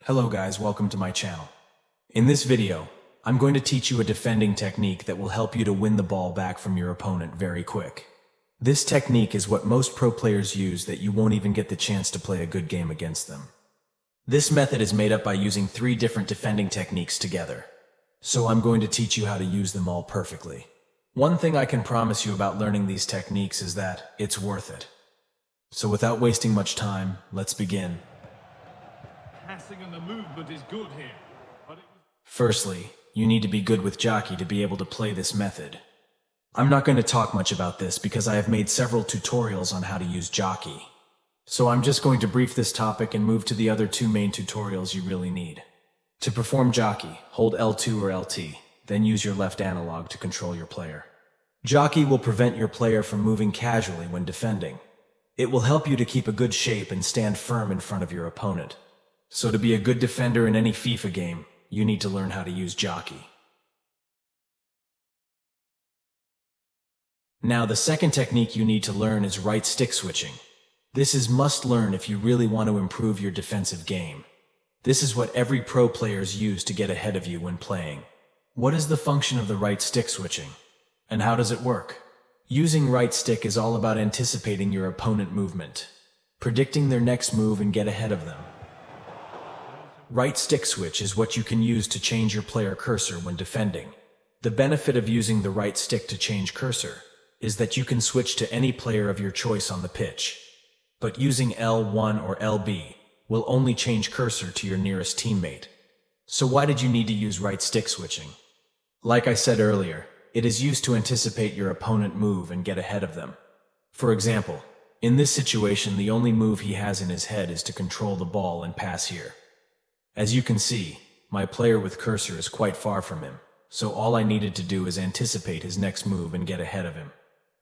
Hello guys, welcome to my channel. In this video, I'm going to teach you a defending technique that will help you to win the ball back from your opponent very quick. This technique is what most pro players use that you won't even get the chance to play a good game against them. This method is made up by using 3 different defending techniques together. So I'm going to teach you how to use them all perfectly. One thing I can promise you about learning these techniques is that it's worth it. So without wasting much time, let's begin. Passing and the movement is good here. Firstly, you need to be good with jockey to be able to play this method. I'm not going to talk much about this because I have made several tutorials on how to use jockey. So I'm just going to brief this topic and move to the other 2 main tutorials you really need. To perform jockey, hold L2 or LT, then use your left analog to control your player. Jockey will prevent your player from moving casually when defending. It will help you to keep a good shape and stand firm in front of your opponent. So to be a good defender in any FIFA game, you need to learn how to use jockey. Now the second technique you need to learn is right stick switching. This is must learn if you really want to improve your defensive game. This is what every pro players use to get ahead of you when playing. What is the function of the right stick switching? And how does it work? Using right stick is all about anticipating your opponent movement, predicting their next move and get ahead of them. Right stick switch is what you can use to change your player cursor when defending. The benefit of using the right stick to change cursor is that you can switch to any player of your choice on the pitch. But using L1 or LB will only change cursor to your nearest teammate. So why did you need to use right stick switching? Like I said earlier, it is used to anticipate your opponent move and get ahead of them. For example, in this situation the only move he has in his head is to control the ball and pass here. As you can see, my player with cursor is quite far from him, so all I needed to do is anticipate his next move and get ahead of him.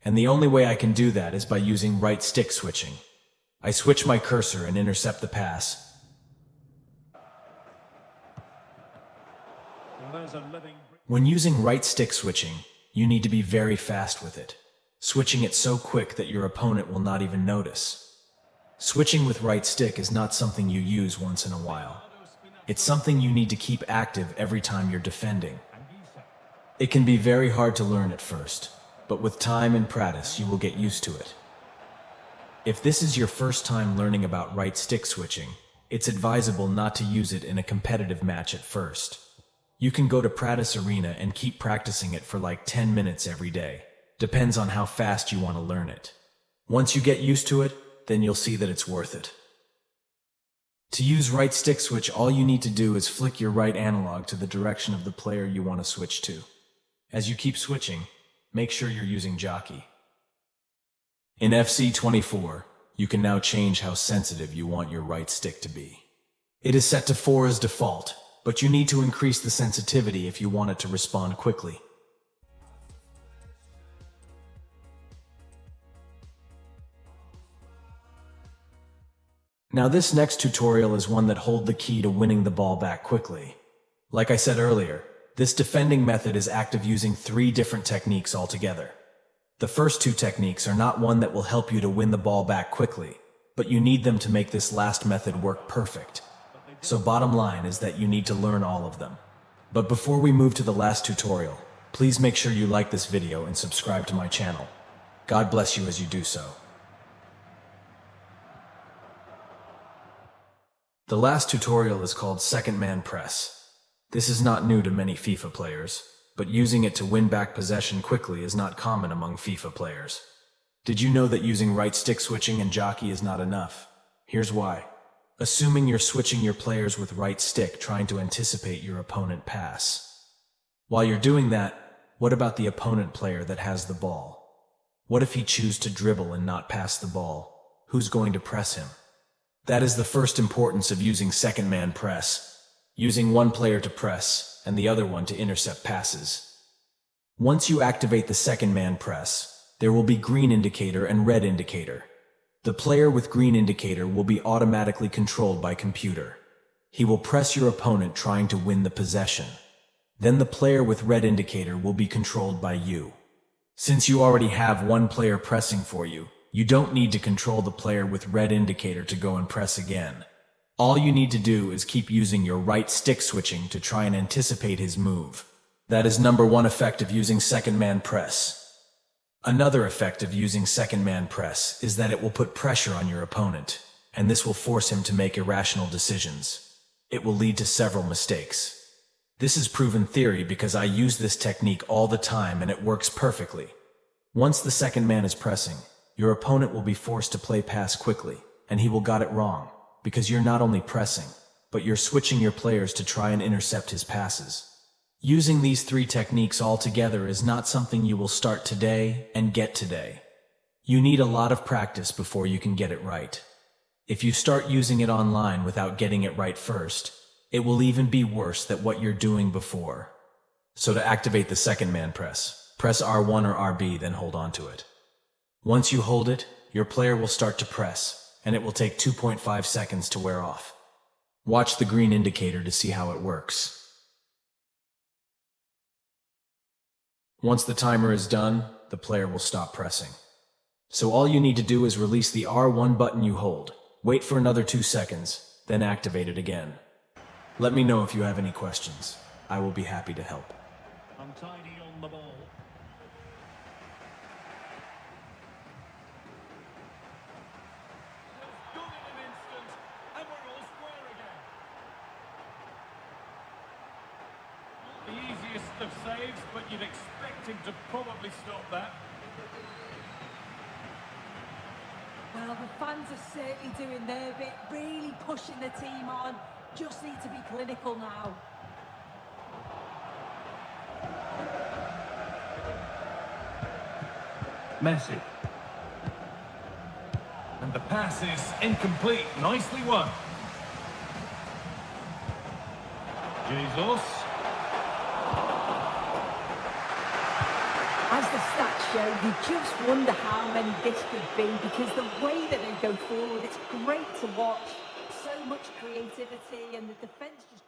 And the only way I can do that is by using right stick switching. I switch my cursor and intercept the pass. When using right stick switching, you need to be very fast with it, switching it so quick that your opponent will not even notice. Switching with right stick is not something you use once in a while. It's something you need to keep active every time you're defending. It can be very hard to learn at first, but with time and practice you will get used to it. If this is your first time learning about right stick switching, it's advisable not to use it in a competitive match at first. You can go to practice arena and keep practicing it for like 10 minutes every day. Depends on how fast you want to learn it. Once you get used to it, then you'll see that it's worth it. To use right stick switch, all you need to do is flick your right analog to the direction of the player you want to switch to. As you keep switching, make sure you're using jockey. In FC24, you can now change how sensitive you want your right stick to be. It is set to 4 as default, but you need to increase the sensitivity if you want it to respond quickly. Now this next tutorial is one that holds the key to winning the ball back quickly. Like I said earlier, this defending method is active using 3 different techniques altogether. The first 2 techniques are not one that will help you to win the ball back quickly, but you need them to make this last method work perfect. So bottom line is that you need to learn all of them. But before we move to the last tutorial, please make sure you like this video and subscribe to my channel. God bless you as you do so. The last tutorial is called second man press. This is not new to many FIFA players, but using it to win back possession quickly is not common among FIFA players. Did you know that using right stick switching and jockey is not enough? Here's why. Assuming you're switching your players with right stick trying to anticipate your opponent pass. While you're doing that, what about the opponent player that has the ball? What if he chooses to dribble and not pass the ball? Who's going to press him? That is the first importance of using second man press, using one player to press and the other one to intercept passes. Once you activate the second man press, there will be green indicator and red indicator. The player with green indicator will be automatically controlled by computer. He will press your opponent trying to win the possession. Then the player with red indicator will be controlled by you. Since you already have one player pressing for you, you don't need to control the player with red indicator to go and press again. All you need to do is keep using your right stick switching to try and anticipate his move. That is number one effect of using second man press. Another effect of using second man press is that it will put pressure on your opponent, and this will force him to make irrational decisions. It will lead to several mistakes. This is proven theory because I use this technique all the time and it works perfectly. Once the second man is pressing, your opponent will be forced to play pass quickly, and he will got it wrong, because you're not only pressing, but you're switching your players to try and intercept his passes. Using these three techniques all together is not something you will start today and get today. You need a lot of practice before you can get it right. If you start using it online without getting it right first, it will even be worse than what you're doing before. So to activate the second man press, press R1 or RB, then hold on to it. Once you hold it, your player will start to press, and it will take 2.5 seconds to wear off. Watch the green indicator to see how it works. Once the timer is done, the player will stop pressing. So all you need to do is release the R1 button you hold, wait for another 2 seconds, then activate it again. Let me know if you have any questions. I will be happy to help. Untidy on the ball. It's gone in an instant, and we're all square again. The easiest of saves, but you'd expect him to probably stop that. Well, the fans are certainly doing their bit, really pushing the team on. Just need to be clinical now. Messi. And the pass is incomplete. Nicely won. Jesus. As the stats show, you just wonder how many this could be, because the way that they go forward, it's great to watch. So much creativity, and the defence just